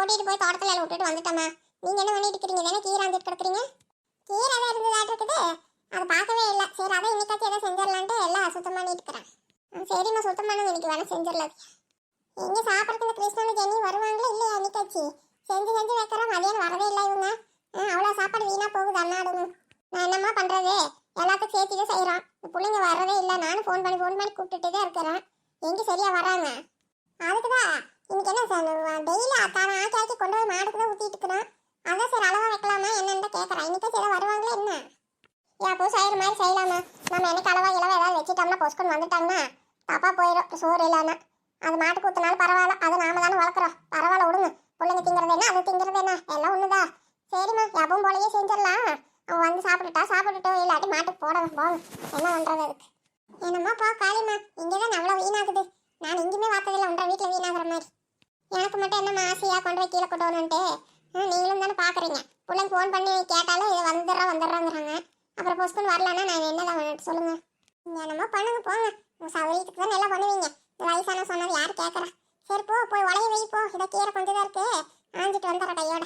கூட்டிட்டு போய் தோட்டத்துல எல்லாம் விட்டுட்டு வந்துட்டோமா. நீங்க என்ன பண்ணிட்டு இருக்கீங்க? தானே கீரை வந்துட்டு கிடக்குறீங்க. கீரை தான் இருந்ததாட்டு இருக்குது, அதை பார்க்கவே இல்லை. சரி அதான் இன்னைக்காச்சும் எதாவது செஞ்சிடலான்ட்டு எல்லாம் சுத்தம் பண்ணிட்டு இருக்கிறேன். சரிம்மா, சுத்தம் பண்ண இன்னைக்கு வேணா செஞ்சிடலாம். எங்க சாப்பிட்றதுக்கு இந்த கிருஷ்ணனு ஜெனி வருவாங்களா இல்லையா? இன்னைக்காச்சு செஞ்சு செஞ்சு வைக்கிறோம், மதியானம் வரவே இல்லை இவங்க. அவ்வளோ சாப்பாடு வீணா போகுது அண்ணாடும். நான் என்னம்மா பண்றது, எல்லாத்துக்கும் சேர்த்து தான் செய்யறோம். பிள்ளைங்க வரவே இல்லை. நானும் ஃபோன் பண்ணி கூப்பிட்டுட்டே தான் இருக்கிறேன். எங்க சரியா வராங்க. அதுக்குதான் இன்னைக்கு என்ன டெய்லி அத்தான ஆக்கி கொண்டு போய் மாடுக்கு தான் ஊத்திட்டு இருக்கிறோம். அதான் சரி அளவா வைக்கலாமா என்னன்னு கேட்கறேன். இன்னைக்கு சரி வருவாங்களே என்ன? ஏன் பூ செய்யற மாதிரி செய்யலாமா? நம்ம எனக்கு அளவா ஏதாவது வச்சுட்டோம்னா பொஸ்கொண்டு வந்துட்டாங்கன்னா தப்பா போயிடும். சோறு இல்லைன்னா அது மாட்டுக்கு ஊத்தினாலும் பரவாயில்ல, அது நாம தானே வளர்க்குறோம். பரவாயில்ல விடுங்க, பிள்ளைங்க திங்கிறது என்ன அது திங்கிறது என்ன எல்லாம் ஒண்ணுதான். சரிம்மா, எப்பவும் போலயே செஞ்சிடலாம். அவன் வந்து சாப்பிட்டுட்டோ இல்லாட்டி மாட்டுக்கு போட போங்க. என்ன பண்றது அதுக்கு? என்னம்மா போ காளிம்மா, இங்கதான் அவ்வளவு வீணாகுது. நான் எங்கேயுமே பார்த்ததில்லை உன்ற வீட்டுல வீணாகிற மாதிரி. எனக்கு மட்டும் என்னம்மா ஆசையா கொண்டு போய் கீழே கொண்டு வரணுன்ட்டு. நீங்களும் தானே பாக்குறீங்க. பிள்ளைங்க ஃபோன் பண்ணி கேட்டாலும் இது வந்துடுறாங்கிறாங்க. அப்புறம் பொஸ்கொண்டு வரலன்னா நான் என்னதான் சொல்லுங்க. என்னம்மா பண்ணுங்க போங்க, சௌகரியத்துக்கு தான் நல்லா பண்ணுவீங்க. இந்த வயசான சொன்னது யாரு கேட்கறா? சரி போய் உலைய வை போ. இதை கீரை கொஞ்சம் தான் இருக்கு, ஆஞ்சிட்டு வந்துடுற கையோட.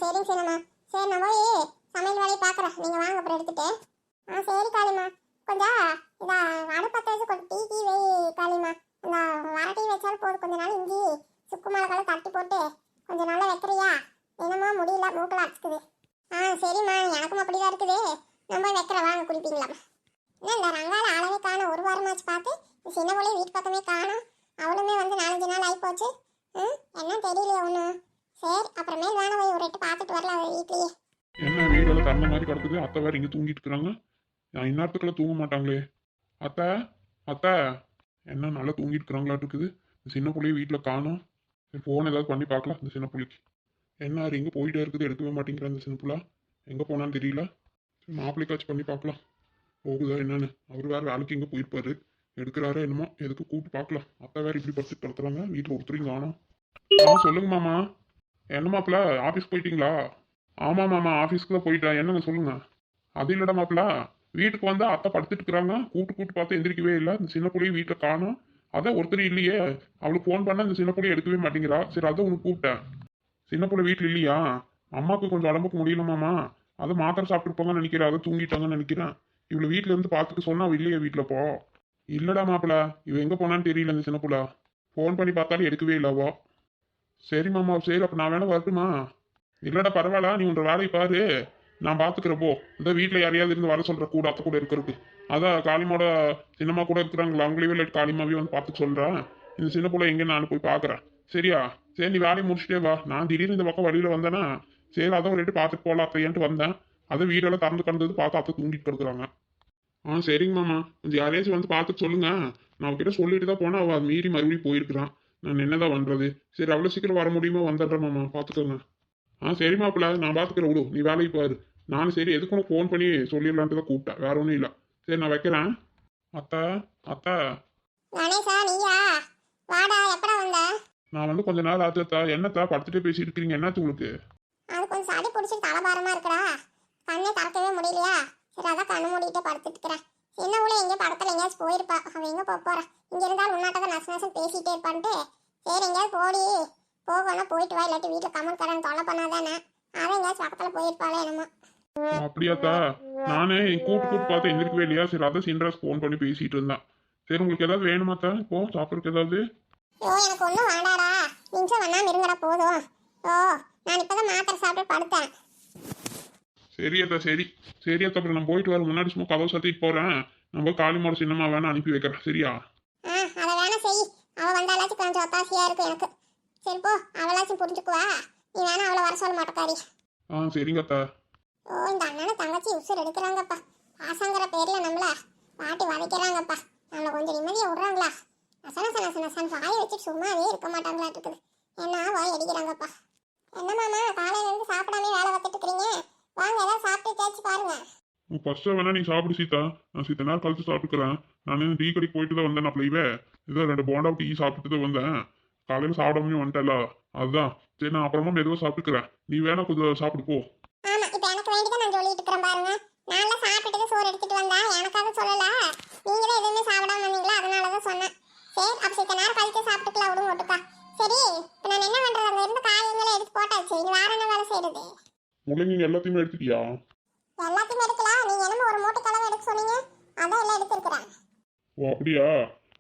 சரிங்க சின்னம்மா. சரி நான் போய் சமையல் வேலையை பார்க்குறேன், நீங்கள் வாங்க அப்புறம் எடுத்துட்டு. சரி காளிம்மா. கொஞ்சம் இதா அடுப்பத்தை வச்சு கொஞ்சம் டீ வை காளிம்மா. இந்த வர டீ வச்சாலும் போதும். கொஞ்ச நாள் இஞ்சி சுக்கு மிளகாலாம் தட்டி போட்டு கொஞ்சம் நல்லா வைக்கிறியா? என்னமோ முடியல, மூக்கில் அடிச்சுக்குது. சரிம்மா, எனக்கும் அப்படிதான் இருக்குது. நம்ம வைக்கிற வாங்க குடிப்பீங்களாம்மா. என்ன இந்த ரங்கால அளவே காணும், ஒரு வாரமாச்சு பார்த்து. சின்ன போலே வீட்டு பக்கமே காணும். அவளுமே வந்து 4-5 நாள் ஆகி போச்சு. என்ன தெரியலையே ஒண்ணு. சரி அப்புறமேல் வேணா போய் ஒரு எட்டு பார்த்துட்டு வரலாம் வீட்லயே. என்ன வீடெல்லாம் தண்ணி மாதிரி கிடக்குது, அத்தை வேற இங்கே தூங்கிட்டு இருக்கிறாங்க. நான் இந்நேரத்துக்குள்ள தூங்க மாட்டாங்களே. அத்தை அத்தை என்ன நல்லா தூங்கிட்டு இருக்கிறாங்களாட்டு இருக்குது. இந்த சின்ன பிள்ளைய வீட்டில் காணும். ஃபோன் ஏதாவது பண்ணி பார்க்கலாம். இந்த சின்ன பிள்ளைக்கு என்ன எங்கே போயிட்டே இருக்குது, எடுக்கவே மாட்டேங்கிறேன். இந்த சின்ன பிள்ளை எங்கே போனான்னு தெரியல. மாப்பிள்ளைக்காச்சும் பண்ணி பார்க்கலாம், போகுதா என்னன்னு. அவர் வேறு வேலைக்கு எங்கே போயிருப்பாரு, எடுக்கிறாரோ என்னமோ. எதுக்கு கூப்பிட்டு பார்க்கலாம். அத்தை வேறு இப்படி படுத்து கிடத்துறாங்க, வீட்டில் ஒருத்தரையும் காணும். சொல்லுங்க மாமா. என்ன மாப்பிள்ள ஆஃபீஸ் போயிட்டீங்களா? ஆமாம் மாமா, ஆஃபீஸ்க்கு தான் போயிட்டேன். என்னங்க சொல்லுங்க. அது இல்லைடா மாப்பிள்ள, வீட்டுக்கு வந்து அத்தை படுத்துட்டு இருக்கிறாங்க. கூப்பிட்டு பார்த்து எந்திரிக்கவே இல்லை. இந்த சின்ன பிள்ளைய வீட்டில் காணும். அதான் ஒருத்தர் இல்லையே. அவளுக்கு ஃபோன் பண்ண இந்த சின்ன பிள்ளைய எடுக்கவே மாட்டேங்கிறா. சரி அதான் உனக்கு கூப்பிட்டேன். சின்ன பிள்ளை வீட்டில் இல்லையா? அம்மாவுக்கு கொஞ்சம் உடம்புக்கு முடியல மாமா, அதை மாத்திரை சாப்பிட்டுருப்பாங்கன்னு நினைக்கிறேன். அதை தூங்கிட்டாங்கன்னு நினைக்கிறேன். இவ்வளோ வீட்டில் இருந்து பார்த்துட்டு சொன்னா அவள் இல்லையா வீட்டில் போ. இல்லடா மாப்பிள்ள, இவ எங்கே போனான்னு தெரியல. இந்த சின்ன பிள்ளை ஃபோன் பண்ணி பார்த்தாலும் எடுக்கவே இல்லவோ. சரி மாமா, சரி அப்போ நான் வேணா வரட்டுமா? இல்லடா பரவாயில்ல, நீ உன்ற வேலையை பாரு, நான் பார்த்துக்கிறேன் போ. இந்த வீட்டில் யாரையாவது இருந்து வர சொல்கிற கூட அத்தை கூட இருக்கிறதுக்கு. அதான் காளிமாவோட சின்னம்மா கூட இருக்கிறாங்களா, அவங்களே இல்லை காளிமாவே வந்து பார்த்துக்க சொல்கிறேன். இந்த சின்ன பிள்ளை எங்கே நான் போய் பார்க்குறேன். சரியா? சரி நீ வேலையை முடிச்சுட்டே வா. நான் திடீர்னு இந்த பக்கம் வழியில் வந்தேன்னா சரி அதான் ஒரு ரேட்டு பார்த்துட்டு போகலாம் அத்தையன்ட்டு வந்தேன். அதை வீடெல்லாம் திறந்து கிடந்தது பார்த்து அத்தை தூங்கிட்டு கிடக்குறாங்க. சரிங்க மாமா, கொஞ்சம் யாரையாச்சும் வந்து பார்த்துட்டு சொல்லுங்க. நான் அவகிட்ட சொல்லிட்டு தான் போனால் அவள் மீறி மறுபடியும் போயிருக்கிறான். நான் என்னதான் பண்ணுறது? சரி அவ்வளோ சீக்கிரம் வர முடியுமோ வந்துடுறேன் மாமா, பார்த்துக்கோங்க. சரி மாப்பிள்ள, நான் பார்த்துக்கிறேன் விடு, நீ வேலைக்கு பாரு. நானும் சரி எதுக்கு ஃபோன் பண்ணி சொல்லிடலான்ட்டு தான் கூப்பிட்டேன், வேற ஒன்றும் இல்லை. சரி நான் வைக்கிறேன். அத்தை அத்தை நான் வந்து கொஞ்ச நாள் ஆச்சுத்தா. என்னத்தா படுத்துட்டு பேசிட்டு இருக்கீங்க? என்னாச்சு உங்களுக்கு? அது கொஞ்சம் சளி பிடிச்சி தலைபாரமா இருக்கடா, கண்ணே திறக்கவே முடியலையா? சரி அதான் கண்ணு மூடிட்டு படுத்துட்டு இருக்கிறேன். சின்ன ஊழ எங்க படத்துல எங்கேயாச்சும் போயிருப்பா, அவன் எங்க போறா? இங்க இருந்தாலும் முன்னாட்டதான் நசு பேசிட்டே இருப்பான்ட்டு சரி எங்கேயாவது போகணும் போயிட்டு வா, இல்லாட்டி வீட்டுல கமல் கடன் தொலை பண்ணாதானே. அதான் எங்கேயாச்சும் பக்கத்துல போயிருப்பாளே என்னமோ. அப்படியாத்தா? நானே கூப்பிட்டு பார்த்து எந்திரிக்கவே இல்லையா? சரி அதான் சின்ராஸ் ஃபோன் பண்ணி பேசிட்டு இருந்தான். சரி உங்களுக்கு ஏதாவது வேணுமாத்தா இப்போ சாப்பிட்றதுக்கு ஏதாவது? எனக்கு ஒன்றும் வேண்டாடா, நிமிஷம் வேணாம இருங்கடா போதும். நான் இப்பதான் மாத்திரை சாப்பிட்டு படுத்தேன். சரியத்தா சரியத்தா, அப்புறம் நான் போயிட்டு வர முன்னாடி சும்மா கதவை சத்திட்டு போறேன். நம்ம காளிமாவோட சின்னம்மா வேணா அனுப்பி வைக்கிறேன். சரியா? அதை வேணா செய், அவ வந்தாலாச்சும் கொஞ்சம் ஒத்தாசையா இருக்கும் எனக்கு. சரி போ, அவளாச்சும் புரிஞ்சுக்குவா. நீ வேணா அவளை வர சொல்ல மாட்டேக்காரி. சரிங்கத்தா. இந்த அண்ணனும் தங்கச்சி உசுர் எடுக்கிறாங்கப்பா. பாசங்கிற பேர்ல நம்மள பாட்டி வதைக்கிறாங்கப்பா. நம்மளை கொஞ்சம் நிம்மதியா விடுறாங்களா? நசன வாயை வச்சுட்டு சும்மாவே இருக்க மாட்டாங்களா இருக்குது. என்ன வாய் அடிக்கிறாங்கப்பா. என்ன மாமா காலையில இருந்து சாப்பிடாமே வேலை பார்த்துட்டு இருக்கிறீங்க? வாங்க ஏதாவது சாப்பிட்டு தேய்ச்சி பாருங்க. ஃபர்ஸ்ட் வேணா நீ சாப்பிடு சீதா, நான் சீத்த நேரம் கழிச்சு சாப்பிட்டுக்கிறேன். நான் டீ கடைக்கு போயிட்டு தான் வந்தேன். நான் ஏதோ 2 போண்டா டீ சாப்பிட்டு தான் வந்தேன். காலையில் சாப்பிடாம வந்துட்டல, அதுதான். சரி நான் அப்புறமா மெதுவாக சாப்பிட்டுக்கிறேன். நீ வேணா கொஞ்சம் சாப்பிட்டு போ. ஆமா இப்போ எனக்கு வேண்டிதான் நான் சொல்லிட்டு இருக்கிறேன் பாருங்க. நான் சாப்பிட்டுட்டு சோறு எடுத்துட்டு வந்தா எனக்காக சொல்லல, நீங்க தான் எதுவுமே சாப்பிடாம வந்தீங்களா, அதனாலதான் சொன்னேன். சரி அப்ப சீத்த நேரம் கழிச்சு சாப்பிட்டுக்கலாம் விடுங்க ஒட்டுக்கா. சரி இப்போ நான் என்ன பண்றது, அங்க இருந்து காய்கறிகளை எடுத்து போட்டாச்சு. இனி வேற என்ன வேலை செய்யறது? முள்ளங்கி எல்லாத்தையுமே எடுத்துட்டியா? எல்லாத்தையும் எடுக்கலாம். நீங்க என்னமோ ஒரு மூட்டை கலவை எடுக்க சொன்னீங்க, அதான் எல்லாம் எடுத்துருக்குறேன். ஓ அப்படியா?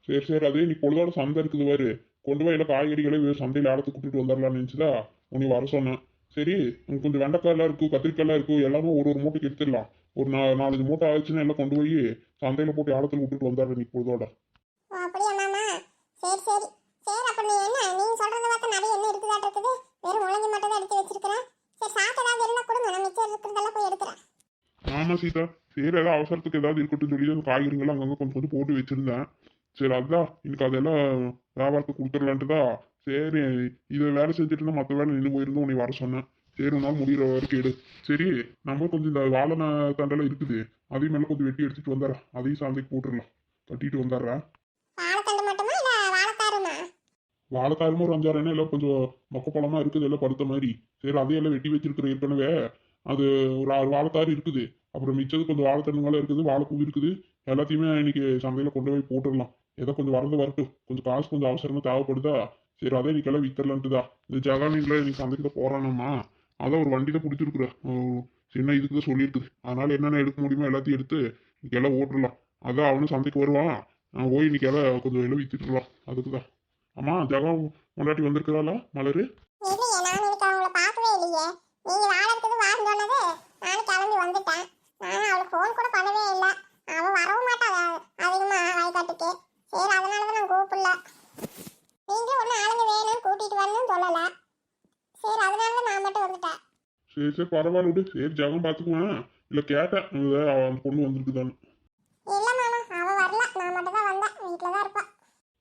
சரி சரி, அது நீ பொழுதோட சந்தை இருக்குது பாரு, கொண்டு போய் எல்லாம் காய்கறிகளை சந்தையில் ஆடத்து கூட்டிட்டு வந்துடலாம்னு நினச்சிதா உன்னை வர சொன்னேன். சரி, உனக்கு கொஞ்சம் வெண்டைக்காயெல்லாம் இருக்கும், கத்திரிக்காயெல்லாம் இருக்கும், எல்லாமே ஒரு ஒரு மூட்டைக்கு எடுத்துடலாம். ஒரு 4-5 மூட்டை ஆயிடுச்சுன்னா எல்லாம் கொண்டு போய் சந்தையில் போட்டு ஆடத்தில் விட்டுட்டு வந்துடுறேன் நீ பொழுதோட. ஓ, அப்படியா மாமா? சரி சரி சரி. அப்ப நீ என்ன, நீங்க சொல்றத பார்த்தா நிறைய என்ன இருக்குதாட்டு இருக்குது. வெறும் முள்ளங்கி மட்டும் தான் எடுத்து வச்சிருக்கிறேன். சரி, சாப்பிட்டு ஏதாவது இருந்தா கூட நான் மிச்சம் இருக்கிறதெல்லாம் போய் எடுக்கிறேன். ஆமா சீதா, சரி ஏதாவது அவசரத்துக்கு ஏதாவது இருக்கட்டும் சொல்லி அந்த காய்கறிகள் அங்கங்கே கொஞ்சம் கொஞ்சம் போட்டு வச்சிருந்தேன். சரி அதுதான் இன்னைக்கு அதெல்லாம் வியாபாரத்துக்கு கொடுத்துடலான்ட்டு தான். சரி, இதை வேலை செஞ்சுட்டு இருந்தா மற்ற வேலை நின்று போயிருந்தோம் உன்னை வர சொன்னேன். சரி உன்னால் முடிகிற வரைக்கும் எடு. சரி, நம்ம கொஞ்சம் இந்த வாழை தண்டெல்லாம் இருக்குது, அதையும் மேலே கொஞ்சம் வெட்டி எடுத்துட்டு வந்துடுறேன். அதையும் சந்தைக்கு போட்டுடலாம், கட்டிட்டு வந்துடுறேன். வாழைத்தண்டு மட்டுமா இல்ல வாழைத்தாருமா? வாழைத்தாருமே ஒரு 5-6 எண்ணெய் எல்லாம் கொஞ்சம் மொக்கப்பழமா இருக்குது, எல்லாம் படுத்த மாதிரி. சரி அதையெல்லாம் வெட்டி வச்சிருக்கிற ஏற்கனவே. அது ஒரு 6 வாழைத்தாறு இருக்குது. அப்புறம் மிச்சது கொஞ்சம் வாழைத்தண்டுங்களும் இருக்குது, வாழைப்பூ இருக்குது. எல்லாத்தையுமே இன்னைக்கு சந்தையில் கொண்டு போய் போட்டுடலாம். ஏதோ கொஞ்சம் வரது வரட்டும், கொஞ்சம் காசு கொஞ்சம் அவசரமா தேவைப்படுதா. சரி அதே இன்னைக்கெல்லாம் வித்தரலான்ட்டுதா. இந்த ஜகானியில் இன்னைக்கு சந்தைக்கு தான் போறானம்மா. அதான் ஒரு வண்டி தான் பிடிச்சிருக்குறேன், சின்ன இதுக்கு தான் சொல்லியிருக்குது. அதனால என்னென்ன எடுக்க முடியுமோ எல்லாத்தையும் எடுத்து இன்னைக்கு எல்லாம் ஓட்டுடலாம். அதான் அவனும் சந்தைக்கு வருவான், நான் போய் இன்னைக்கு எல்லாம் கொஞ்சம் எல்லாம் வித்துட்டுலாம். அதுக்கு தான். அம்மா ஜெகம் முன்னாடி வந்திருக்கிறாளா மலரு? இல்லையே, நான் இன்னைக்கு அவங்கள பார்க்கவே இல்லையே. நீங்க வாழறதுக்கு வான்னு சொன்னது நானும் கிளம்பி வந்துட்டேன். நான் அவளுக்கு ஃபோன் கூட பண்ணவே இல்லை. அவ வரவும் மாட்டா அதிகமா வயக்காட்டுக்கு. சரி, அதனால தான் நான் கூப்பிடல. நீங்களும் ஒன்றும் ஆளுங்க வேணும்னு கூட்டிட்டு வரணும்னு சொல்லலை. சரி, அதனால தான் நான் மட்டும் வந்துட்டேன். சரி சரி பரவாயில்ல விடு. சரி ஜெகம் பார்த்துக்குவேன். இல்லை கேட்டேன் அவன் பொண்ணு வந்திருக்குதான்னு. இல்லை மாமா, அவ வரல. நான் மட்டும் தான் வந்தேன். வீட்டில் தான் இருப்பா.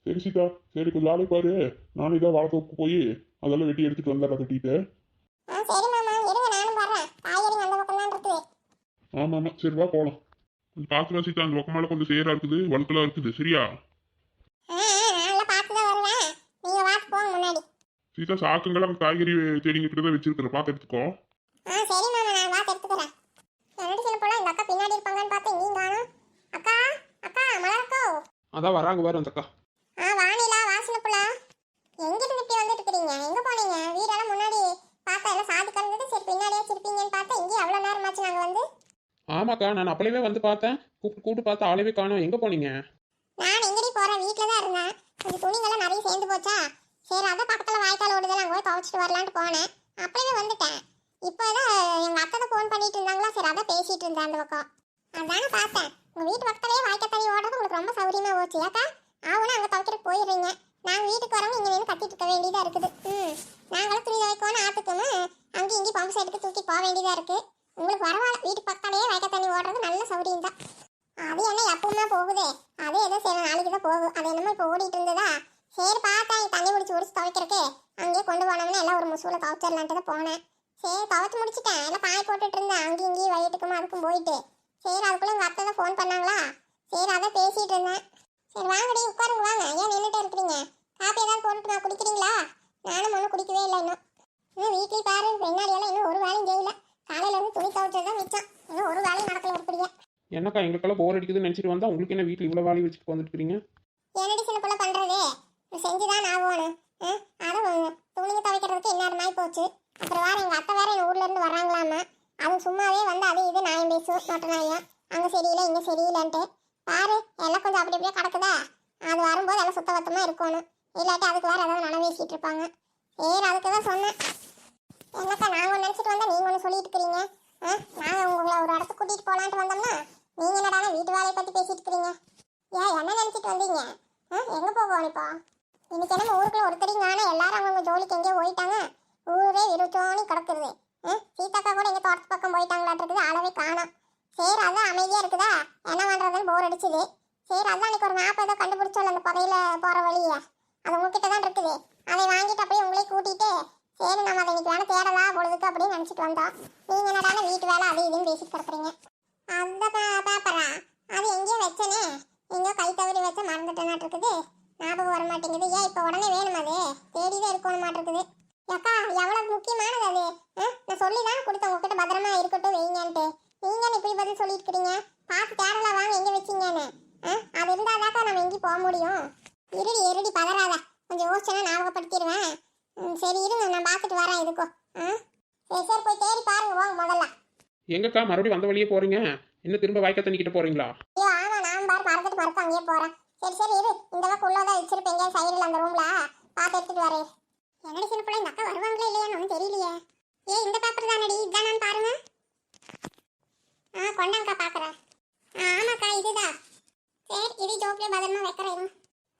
சரி சீதா, சரி கொஞ்சம் ஆளை பாரு. நானும் இதாக வாழைத்தோப்பு போய் அதெல்லாம் வெட்டி எடுத்துட்டு வந்துடுறேன் கட்டிட்டு. சரி மாமா, இருங்க நானும் வர்றேன். காய்கறி அந்த பக்கம் தான் இருக்குது. ஆமாம் ஆமாம், சரி வா போகலாம். கொஞ்சம் பார்த்து சீதா, அந்த பக்கமால கொஞ்சம் சேரா இருக்குது, வழுக்கெல்லாம் இருக்குது. சரியா? நான் பார்த்து தான் வருவேன். நீங்க வாக்கு போங்க முன்னாடி. சீதா, சாக்குங்களை அந்த காய்கறி செடிங்க கிட்ட தான் வச்சிருக்கிறேன், பார்த்து எடுத்துக்கோ. சரி மாமா, நான் வாக்கு எடுத்துக்கிறேன். என்னடி சின்ன போல இந்த அக்கா பின்னாடி இருப்பாங்கன்னு பார்த்து இங்கேயும் காணும். அக்கா அக்கா மலர்க்கோ. அதான் வராங்க பாரு அந்த அக்கா. வாணிலா வாசன புள்ள. எங்கிட்டு இப்படி வந்துட்டு இருக்கிறீங்க? எங்க போனீங்க? வீடெல்லாம் முன்னாடி பார்த்தா எல்லாம் சாதி கறந்துட்டு சரி பின்னாடியே சிரிப்பீங்கன்னு பார்த்தா இங்கே அவ்வளோ நேரமாச்சு நாங்கள் வந்து. ஆமாக்கா, நான் அப்பளவே வந்து பார்த்தேன், கூப்பிட்டு பார்த்தா ஆளவே காணோம். எங்கே போனீங்க? நான் எங்கடி போகிறேன், வீட்டில் தான் இருந்தேன். கொஞ்சம் துணிங்கெல்லாம் நிறைய சேர்ந்து போச்சா, சரி அதான் பக்கத்தில் வாய்க்கால் ஓடுதல் அங்கே போய் துவைச்சிட்டு வரலான்ட்டு போனேன். அப்படியே வந்துட்டேன். இப்போ தான் எங்கள் அத்தை தான் ஃபோன் பண்ணிட்டு இருந்தாங்களா, சரி அதான் பேசிகிட்டு இருந்தேன் அந்த பக்கம். அதானே பார்த்தேன். உங்கள் வீட்டு பக்கத்துலேயே வாய்க்கால் தண்ணி ஓடுறது உங்களுக்கு ரொம்ப சௌரியமாக போச்சு. ஏக்கா ஆவுனா அங்கே துவைக்கிறதுக்கு போயிடுறீங்க. நாங்கள் வீட்டுக்கு வரவங்க இங்கே நின்று கத்திட்டு இருக்க வேண்டியதாக இருக்குது. நாங்களும் துணி துவைக்கணும் ஆற்றுக்குன்னு அங்கேயும் இங்கேயும் பம்பு சைடுக்கு தூக்கி போக வேண்டியதாக இருக்குது. உங்களுக்கு பரவாயில்ல, வீட்டுக்கு பக்கத்துலேயே வாய்க்கால் தண்ணி ஓடுறது நல்ல சௌரியம் தான். அது என்ன எப்பவுமே போகுதே, அது ஏதோ சரி நாளைக்கு தான் போகும். அது என்னமோ இப்போ ஓடிட்டு இருந்ததா, சரி பார்த்தேன் தண்ணி உடிச்சு துவைக்கிறக்கு அங்கேயே கொண்டு போனோம்னா எல்லாம் ஒரு முசூலை துவைச்சிடலான்ட்டு தான் போனேன். சரி துவைச்சு முடிச்சிட்டேன், எல்லாம் காய போட்டுட்டு இருந்தேன் அங்கேயும் இங்கேயும் வயிற்றுக்கும் அதுக்கும் போயிட்டு. சரி அதுக்குள்ளே எங்கள் அத்தை தான் ஃபோன் பண்ணாங்களா, சரி அதான் பேசிகிட்டு இருந்தேன். சரி வாங்கடி உட்காருங்க, வாங்க. ஏன் நின்றுட்டு இருக்கிறீங்க? காப்பி ஏதாவது போட்டுட்டு நான் குடிக்கிறீங்களா? நானும் ஒன்றும் குடிக்கவே இல்லை இன்னும் வீட்லேயும் பாரு, பின்னாடியெல்லாம் இன்னும் ஒரு வேலையும் செய்யல. காலையிலேருந்து துணி துவைச்சது தான் மிச்சம், இன்னும் ஒரு வேலையும் நடக்கல உருப்படியா. என்னக்கா எங்களுக்கெல்லாம் போர் அடிக்குதுன்னு நினச்சிட்டு வந்தா உங்களுக்கு என்ன வீட்டில் இவ்வளோ வேலையை வச்சுட்டு வந்துட்டுருக்கீங்க? என்னடி சின்ன பிள்ளை பண்ணுறது, செஞ்சுதான் ஆகணும். அதுவும் துணிங்க துவைக்கிறதுக்கு இன்னொரு நாய் போச்சு. அப்புறம் வேற எங்கள் அத்தை வேற எங்கள் ஊர்லேருந்து வர்றாங்களாமா. அது சும்மாவே வந்து அது இது நாயம் பேசும் நோட்ட நாயம். அங்கே சரியில்லை இங்கே சரியில்லைன்ட்டு பாரு, எல்லாம் கொஞ்சம் அப்படி அப்படியே கிடக்குதா. அது வரும்போது எல்லாம் சுத்தபத்தமாக இருக்கணும், இல்லாட்டி அதுக்கு வேறு ஏதாவது நன பேசிகிட்டு இருப்பாங்க. சரி அதுக்கு தான் சொன்னேன். என்னக்கா நாங்கள் ஒன்று நினச்சிட்டு வந்தால் நீங்கள் ஒன்று சொல்லிட்டு இருக்கிறீங்க. நாங்கள் உங்களை ஒரு இடத்துக்கு கூட்டிகிட்டு போகலான்ட்டு வந்தோம்னா நீங்கள் என்னடானா வீட்டு வேலையை பற்றி பேசிட்டு இருக்கிறீங்க. ஏன் என்ன நினச்சிட்டு வந்தீங்க? எங்கே போவோம் இப்போ? இன்னைக்கு என்னமோ ஊருக்குள்ள ஒருத்தரையும் காணோம், எல்லாரும் அவங்க ஜோலிக்கு எங்கேயோ போயிட்டாங்க. ஊரே விருச்சோனி கிடக்குது. சீதாக்கா கூட எங்கள் தோட்டத்து பக்கம் போயிட்டாங்களாட்டு இருக்குது, அளவே காணோம். சரி அதான் அமைதியாக இருக்குதா, என்ன பண்ணுறதுன்னு போர் அடிச்சுது. சரி அதான் அன்றைக்கி ஒரு மேப் ஏதோ கண்டுபிடிச்சோல்ல அந்த புகையில போகிற வழியை, அது உங்ககிட்ட தான் இருக்குது. அதை வாங்கிட்டு அப்படியே உங்களே கூட்டிகிட்டு சரி நம்ம அதை இன்னைக்கு வேணால் தேடலாம் பொழுதுக்கு அப்படின்னு நினச்சிட்டு வந்தோம். நீங்கள் என்னடான வீட்டு வேலை அது இதுன்னு பேசிட்டு கிடக்குறீங்க. அந்த பேப்பரா அது எங்கேயோ வச்சனே, எங்கேயோ கை தவறி வச்ச மறந்துட்டேனாட்டு இருக்குது, ஞாபகம் வர மாட்டேங்குது. ஏன் இப்போ உடனே வேணும்? அது தேடிதான் இருக்கணும் மாட்டிருக்குது. அக்கா எவ்வளோ முக்கியமானது அது, நான் சொல்லி தான் கொடுத்தேன் உங்ககிட்ட பத்திரமா இருக்கட்டும் வைங்கன்ட்டு. நீங்கள் இப்படி பதில் சொல்லிட்டு இருக்கிறீங்க. பார்த்து தேடலாம் வாங்க எங்கே வச்சிங்கன்னு. அது இருந்தாதாக்கா நம்ம எங்கேயும் போக முடியும். இருடி பதறாத, கொஞ்சம் யோசிச்சேன்னா ஞாபகப்படுத்திடுவேன். சரி இருங்க, நான் பார்த்துட்டு வரேன் இதுக்கும். சரி சரி, போய் தேடி பாருங்க வாங்க முதல்ல. எங்கக்கா மறுபடியும் வந்த வழியே போறீங்க? இன்னும் திரும்ப வாய்க்கா தண்ணிக்கிட்ட போறீங்களா? ஐயோ ஆமா, நான் பாரு மறந்துட்டு மறக்க அங்கேயே போறேன். சரி சரி இரு, இந்த பக்கம் உள்ளதான் வச்சிருப்பீங்க சைடுல அந்த ரூம்ல, பார்த்து எடுத்துட்டு வரேன். என்னடி சின்ன பிள்ளை, இந்த அக்கா வருவாங்களா இல்லையான்னு ஒன்றும் தெரியலையே. இந்த பேப்பர் தானடி, இதுதானு பாருங்க. கொண்டாங்கக்கா பார்க்குறேன். ஆமாக்கா இதுதான். சரி இது ஜோப்லேயே பத்திரமா வைக்கிறேன்.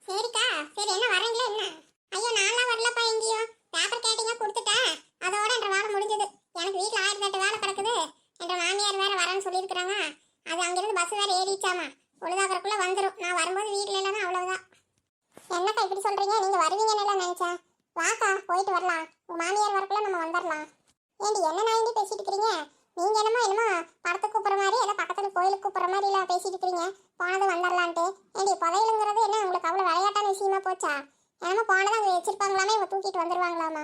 சரிக்கா சரி, என்ன வரீங்களா என்ன? ஐயோ நான்லாம் வரலப்பா எங்கேயும். பேப்பர் கேட்டீங்க கொடுத்துட்டேன், அதோட என்ற வேலை முடிஞ்சது. எனக்கு வீட்டில் 1008 வேலை கிடக்குது. என்ற மாமியார் வேற வரேன்னு சொல்லியிருக்கிறாங்க. அது அங்கிருந்து பஸ் வேற ஏறிச்சாமா, பொழுதாக்கறக்குள்ள வந்துடும். நான் வரும்போது வீட்டில் இல்லைன்னா அவ்வளவுதான். என்னக்கா இப்படி சொல்றீங்க? நீங்க வருவீங்கன்னு எல்லாம் நினைச்சேன். வாக்கா போயிட்டு வரலாம், உங்க மாமியார் வரக்குள்ள நம்ம வந்துடலாம். ஏண்டி என்ன நான் பேசிட்டு இருக்கிறீங்க? நீங்க என்னமோ படத்துக்கு கூப்பிட்ற மாதிரி, ஏதோ பக்கத்துல கோயிலுக்கு கூப்பிட்ற மாதிரி எல்லாம் பேசிட்டு இருக்கிறீங்க. போனது வந்துடலான்ட்டு. ஏண்டி புதையலுங்கிறது என்ன உங்களுக்கு அவ்வளவு விளையாட்டான விஷயமா போச்சா? என்னமோ போனதை அங்கே வச்சிருப்பாங்களாமே, இவங்க தூக்கிட்டு வந்துருவாங்களாமா?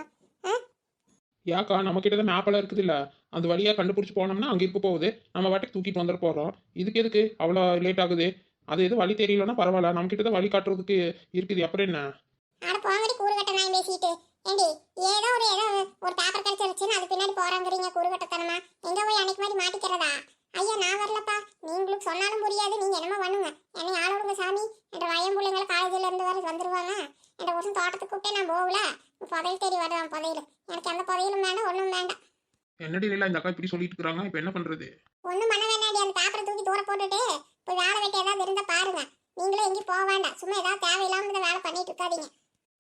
யாக்கா நம்ம கிட்ட தான் மேப்பெல்லாம் இருக்குது இல்ல, அந்த வழியா கண்டுபிடிச்சி போனோம்னா அங்கே இருக்க போகுது. நம்ம வாட்டுக்கு தூக்கிட்டு வந்துட போறோம். இதுக்கு எதுக்கு அவ்வளோ லேட் ஆகுது? அது எதுவும் வழி தெரியலன்னா பரவாயில்ல, நம்ம கிட்ட தான் வழி காட்டுறதுக்கு இருக்குது. அப்புறம் என்ன? ஆட போங்கடி கூறுகட்ட நாய் பேசிட்டு. ஏண்டி ஏதோ ஒரு பேப்பர் கிடைச்சிருச்சுன்னு அது பின்னாடி போறாங்கிறீங்க கூறுகட்டத்தனமா. எங்க போய் அன்னைக்கு மாதிரி மாட்டிக்கிறதா? ஐயா நான் வரலப்பா, நீங்களுக்கு சொன்னாலும் புரியாது. நீங்க என்னமோ பண்ணுங்க, என்னை ஆள விடுங்க சாமி. என்ற வயம் பிள்ளைங்களை காலேஜில் இருந்து வர வந்துருவாங்க. என்ற வருஷம் தோட்டத்துக்கு கூப்பிட்டே நான் போகல. புதையல் தேடி வருவான் புதையல். எனக்கு எந்த புதையலும் வேண்டாம், ஒன்றும் வேண்டாம். என்னடி இல்லை இந்த அக்கா இப்படி சொல்லிட்டு இருக்கிறாங்க, இப்போ என்ன பண்றது? ஒன்றும் பண்ண வேண்டாடி, அந்த பேப்பரை தூக்கி தூர போட்டுட்டு போய் வேலை வெட்டி ஏதாவது இருந்தா பாருங்க. நீங்களும் எங்கேயும் போக வேண்டாம், சும்மா ஏதாவது தேவையில்லாம இந்த வேலை பண்ணிட்டு இருக்காதீங்க.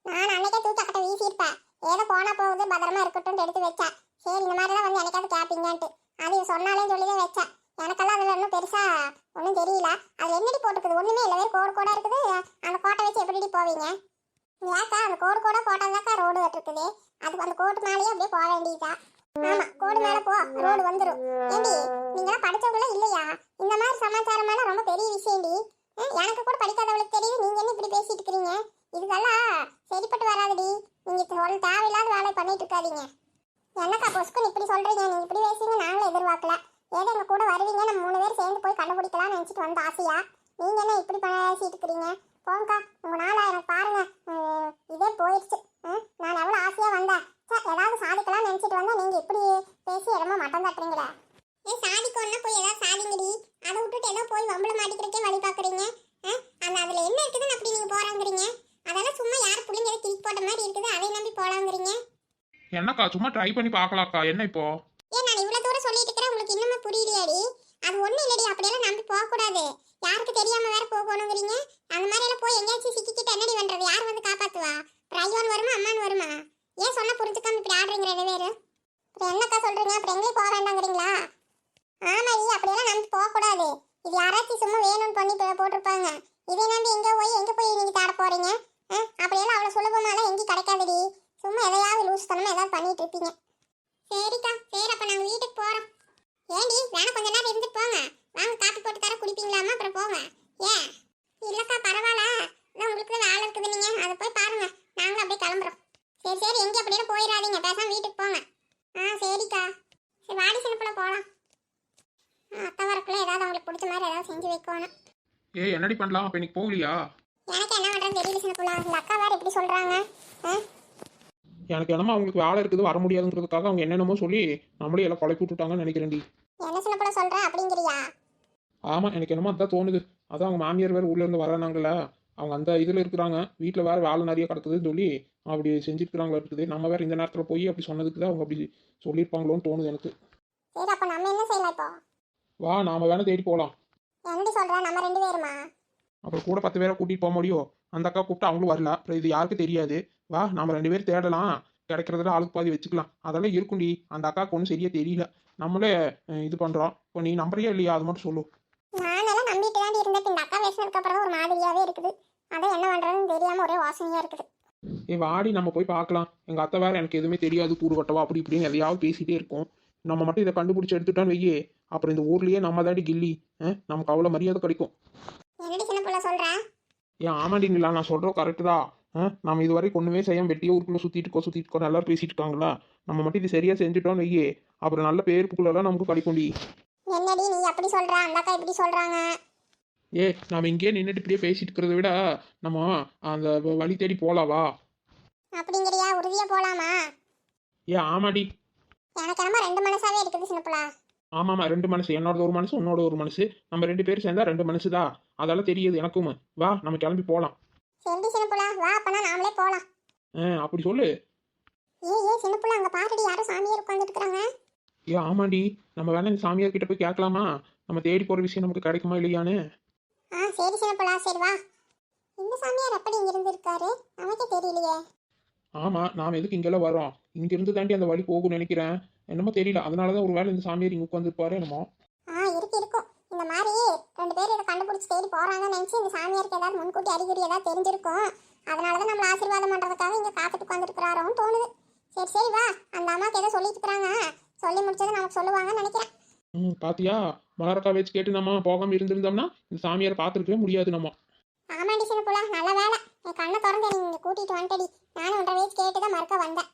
நான் அன்னைக்கே தூக்கி அக்கட்ட வீசியிருப்பேன். ஏதோ போனா போகுது பத்திரமா இருக்கட்டும் எடுத்து வச்சேன். சரி இந்த மாதிரிலாம் வந்து எனக்காவது கேட்பீங்கன்ட்டு அது சொன்னாலே சொல்லிதான் வச்சேன். எனக்கெல்லாம் அதுல ஒன்றும் பெருசா ஒன்றும் தெரியல. அது என்னடி போட்டுக்குது? ஒண்ணுமே இல்லை, வேறு கோடு கோடா இருக்குது. அந்த கோட்டை வச்சு எப்படி போவீங்க? ஏக்கா அந்த கோடு கோடா போட்டாதாக்கா ரோடு கட்டிருக்குது. அதுக்கு அந்த கோட்டு மேலேயே அப்படியே போக வேண்டியதா? ஆமா, கோடு மேல போ, ரோடு வந்துடும். ஏண்டி நீங்களாம் படிச்சவங்களா இல்லையா? இந்த மாதிரி சமாச்சாரம் எல்லாம் ரொம்ப பெரிய விஷயம்டி. எனக்கு கூட படிக்காதவளுக்கு தெரியுது, நீங்க என்ன இப்படி பேசிட்டு இருக்கிறீங்க? இதுக்கெல்லாம் சரிப்பட்டு வராதுடி. நீங்க தேவையில்லாத வேலை பண்ணிட்டு இருக்காதீங்க. என்னக்கா பொஸ்குன்னு இப்படி சொல்றீங்க? நீங்க இப்படி பேசுறீங்க நாங்களும் எதிர்பார்க்கல. ஏதோ எங்க கூட வருவீங்க, நம்ம 3 பேர் சேர்ந்து போய் கண்டுபிடிக்கலாம்னு நினைச்சிட்டு வந்த ஆசையா? நீங்க என்ன இப்படி பேசிட்டு இருக்கிறீங்க? போங்கக்கா, உங்க நாளா எனக்கு பாருங்க இதே போயிடுச்சு. நான் எவ்வளவு ஆசையா வந்தேன், ஏதாவது சாதிக்கலாம்னு நினைச்சிட்டு வந்தா நீங்க இப்படி பேசி என்னமோ மட்டம் தட்டுறீங்களே. சாதிக்கணும்னா போய் ஏதாவது சாதிங்கடி. அதை விட்டுட்டு ஏதோ போய் வம்பளை மாட்டிக்கிறக்கே வழி பாக்குறீங்க. அந்த அதுல என்ன இருக்குதுன்னு அப்படி நீங்க போறாங்கிறீங்க? அதெல்லாம் சும்மா யார் பிள்ளைங்க ஏதோ கிளிக் போட்ட மாதிரி இருக்குது, அதை நம்பி போலாங்கிறீங்க. என்னக்கா சும்மா ட்ரை பண்ணி பார்க்கலாக்கா, என்ன இப்போ? நான் இவ்வளவு தூரம் சொல்லிட்டு இருக்கிறேன், உங்களுக்கு இன்னுமே புரியலையாடி? அது ஒண்ணும் இல்லடி, அப்படியெல்லாம் நம்பி போக கூடாது. யாருக்கு தெரியாம வேற போகணுங்கிறீங்க? அந்த மாதிரி எல்லாம் போய் எங்கேயாச்சும் சிக்கிக்கிட்டு என்னடி பண்றது? யார் வந்து காப்பாத்துவா? ஐயோன்னு வருமா அம்மான்னு வருமா? ஏன் சொன்னா புரிஞ்சுக்காம இப்படி ஆடுறீங்க 2 பேரு? அப்புறம் என்னக்கா சொல்றீங்க? அப்புறம் எங்கேயும் போக வேண்டாங்கிறீங்களா? ஆமாடி, அப்படியெல்லாம் நம்பி போக கூடாது. இது யாராச்சும் சும்மா வேணும்னு பண்ணி போட்டிருப்பாங்க. இதை நம்பி எங்க போய் நீங்க தேட போறீங்க? அப்படியெல்லாம் அவ்வளவு சுலபமாலாம் எங்கேயும் கிடைக்காதுடி. சும்மா எதையாவது லூஸ் தனமா ஏதாவது பண்ணிட்டு இருப்பீங்க. சரிக்கா சரி, அப்ப நாங்க வீட்டுக்கு போறோம். ஏண்டி வேணா கொஞ்ச நேரம் இருந்துட்டு போங்க. வாங்க காப்பி போட்டு தர, குடிப்பீங்களாமா? அப்புறம் போங்க. ஏன் இல்லக்கா பரவாயில்ல, அதான் உங்களுக்கு வேலை இருக்குது, நீங்க அதை போய் பாருங்க. நாங்களும் அப்படியே கிளம்புறோம். சரி சரி, எங்க அப்படியே போயிடாதீங்க, பேசாம வீட்டுக்கு போங்க. சரிக்கா சரி, வாடி சின்னப்புல போலாம். அத்தை வரக்குள்ள ஏதாவது அவங்களுக்கு பிடிச்ச மாதிரி ஏதாவது செஞ்சு வைக்கணும். என்னடி பண்ணலாம்? அப்ப இன்னைக்கு போகலையா? எனக்கு என்ன பண்றது தெரியல சின்னப்புல. இந்த அக்கா வேற இப்படி சொல்றாங்க. எனக்கு என்னமோ அவங்களுக்கு வேலை இருக்குது வர முடியாதுங்கிறதுக்காக அவங்க என்னென்னமோ சொல்லி நம்மளே எல்லாம் குழப்பி விட்டுட்டாங்கன்னு நினைக்கிறேன்டி. என்ன சின்னப்புல சொல்ற அப்படிங்கிறியா? ஆமா, எனக்கு என்னமோ அதான் தோணுது. அதான் அவங்க மாமியார் வேறு ஊர்ல இருந்து வரானாங்கள, அவங்க அந்த இதுல இருக்கிறாங்க. வீட்டில் வேற வேலை நிறைய கிடக்குதுன்னு சொல்லி அப்படி செஞ்சுருக்கிறாங்களா இருக்குது. நம்ம வேற இந்த நேரத்தில் போய் அப்படி சொன்னதுக்கு தான் அவங்க அப்படி சொல்லியிருப்பாங்களோன்னு தோணுது எனக்கு. சரி, அப்ப நம்ம என்ன செய்யலாம் இப்போ? வா நாம வேணா தேடி போகலாம். என்னடி சொல்ற? நம்ம 2 பேருமா? அப்புறம் கூட 10 பேரை கூட்டிட்டு போக முடியும்? அந்த அக்கா கூப்பிட்டு அவங்களும் வரல, அப்புறம் இது யாருக்கு தெரியாது. வா நம்ம 2 பேர் தேடலாம், கிடைக்கிறதுல ஆளுக்கு பாதி வச்சுக்கலாம். அதெல்லாம் இருக்குண்டி. அந்த அக்காவுக்கு ஒன்றும் சரியா தெரியல, நம்மளே இது பண்றோம். இப்போ நீ நம்புறியா இல்லையா அது மட்டும் சொல்லு. நானெல்லாம் நம்பிட்டு தான் இருந்தேன். இந்த அக்கா பேசினதுக்கு அப்புறம் ஒரு மாதிரியாவே இருக்குது. அதான் என்ன பண்றதுன்னு தெரியாம ஒரே வாசனையா இருக்குது. வாடி நம்ம போய் பார்க்கலாம். எங்க அத்தை வேற எனக்கு எதுவுமே தெரியாது, கூறு கட்டவா அப்படி இப்படின்னு எதையாவது பேசிட்டே இருக்கும். நம்ம மட்டும் இதை கண்டுபிடிச்சி எடுத்துட்டோன்னு வையே, அப்புறம் இந்த ஊர்லயே நம்ம தாடி கில்லி. நமக்கு அவ்வளோ மரியாதை கிடைக்கும். என்னடி சின்ன புள்ள சொல்ற? ஆமாடி நிலா, நான் சொல்றோம் கரெக்டு தான். நம்ம இது வரைக்கும் ஒண்ணுமே செய்ய வெட்டியே ஊருக்குள்ள சுத்திட்டு இருக்கோம் எல்லாரும் பேசிட்டு இருக்காங்களா. நம்ம மட்டும் இது சரியா செஞ்சுட்டோம்னு வையே, அப்புறம் நல்ல பேர் புகழெல்லாம் நமக்கு கிடைக்கும்டி. என்னடி நீ அப்படி சொல்ற? அந்த அக்கா இப்படி சொல்றாங்க. நம்ம இங்கேயே நின்றுட்டு இப்படியே பேசிட்டு இருக்கிறத விட நம்ம அந்த வழி தேடி போலாவா? அப்படிங்கிறியா? உறுதியா போலாமா? ஏன் ஆமாடி. எனக்கு என்னமோ ரெண்டு மனசாவே இருக்குது சின்னப்புலா. ஆமாமா, ரெண்டு மனசு. என்னோட ஒரு மனசு, உன்னோட ஒரு மனசு. நம்ம 2 பேரும் சேர்ந்தா 2 மனசுதான். அதெல்லாம் தெரியுது எனக்கும். வா நம்ம கிளம்பி போலாம். சரி சின்னப்புலா, வா அப்பனா நாமளே போலாம். அப்படி சொல்லு. ஏய் சின்னப்புலா, அங்க பாருடி, யாரும் சாமியார் உட்கார்ந்துட்டு இருக்காங்க. ஏன் ஆமாடி, நம்ம வேணா இந்த சாமியார் கிட்ட போய் கேட்கலாமா? நம்ம தேடி போற விஷயம் நமக்கு கிடைக்குமா இல்லையான்னு. சரி சின்னப்புலா, சரி வா. இந்த சாமியார் எப்படி இங்க இருந்து இருக்காரு? நமக்கே தெரியலையே. ஆமா, நாம எதுக்கு இங்கெல்லாம் வரோம்? இங்க இருந்து தாண்டி அந்த வழி போகும்னு நினைக்கிறேன். என்னமோ தெரியல, அதனாலதான் ஒரு வேளை இந்த சாமியார் இங்க உட்காந்துருப்பாரு என்னமோ. இருக்கும். இந்த மாதிரி ரெண்டு பேரும் இதை கண்டுபிடிச்சு தேடி போறாங்கன்னு நினைச்சு இந்த சாமியாருக்கு ஏதாவது முன்கூட்டி அறிகுறி ஏதாவது தெரிஞ்சிருக்கும். அதனாலதான் நம்மள ஆசீர்வாதம் பண்றதுக்காக இங்க காத்துட்டு உட்காந்துருக்கிறாரோன்னு தோணுது. சரி சரி வா, அந்த அம்மாவுக்கு ஏதோ சொல்லிட்டு இருக்காங்க. சொல்லி முடிச்சதை நமக்கு சொல்லுவாங்கன்னு நினைக்கிறேன். பாத்தியா, மலரக்கா வச்சு கேட்டு நம்ம போகாம இருந்திருந்தோம்னா இந்த சாமியாரை பார்த்துருக்கவே முடியாது நம்ம. ஆமாண்டி சின்னப்புலா, நல்ல வேலை என் கண்ணை திறந்து நீங்க கூட்டிட்டு வந்துட்டடி. நானும் 1.5 வயசு கேட்டுதான் மறுக்க வந்தேன்.